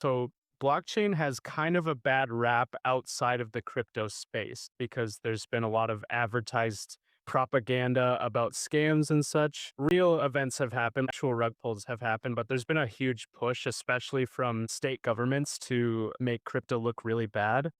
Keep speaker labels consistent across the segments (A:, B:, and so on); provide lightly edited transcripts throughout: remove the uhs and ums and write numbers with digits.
A: So blockchain has kind of a bad rap outside of the crypto space because there's been a lot of advertised propaganda about scams and such. Real events have happened, actual rug pulls have happened, but there's been a huge push, especially from state governments, to make crypto look really bad.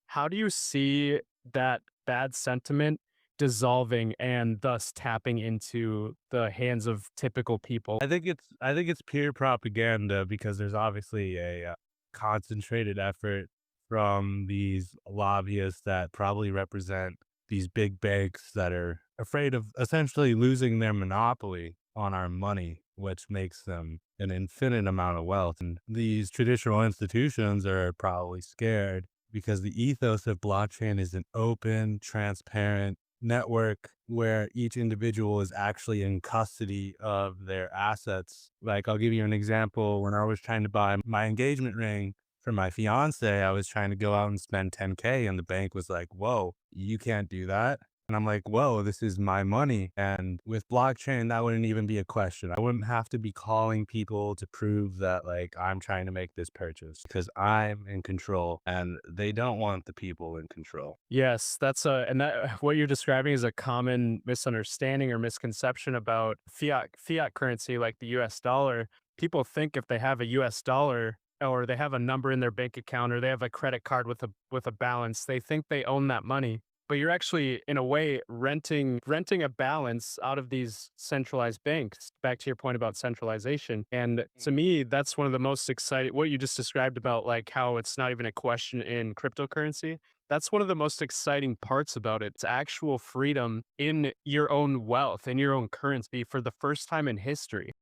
A: How do you see that bad sentiment dissolving and thus tapping into the hands of typical people?
B: I think it's pure propaganda because there's obviously a concentrated effort from these lobbyists that probably represent these big banks that are afraid of essentially losing their monopoly on our money, which makes them an infinite amount of wealth. And these traditional institutions are probably scared because the ethos of blockchain is an open, transparent network where each individual is actually in custody of their assets. Like, I'll give you an example. When I was trying to buy my engagement ring for my fiance, I was trying to go out and spend 10K, and the bank was like, whoa, you can't do that. And I'm like, whoa, this is my money. And with blockchain, that wouldn't even be a question. I wouldn't have to be calling people to prove that, like, I'm trying to make this purchase because I'm in control and they don't want the people in control.
A: Yes, that's a and that what you're describing is a common misunderstanding or misconception about fiat currency like the US dollar. People think if they have a US dollar or they have a number in their bank account or they have a credit card with a balance, they think they own that money. But you're actually in a way renting a balance out of these centralized banks. Back to your point about centralization. And to me, that's one of the most exciting what you just described about like how it's not even a question in cryptocurrency. That's one of the most exciting parts about it. It's actual freedom in your own wealth, in your own currency for the first time in history.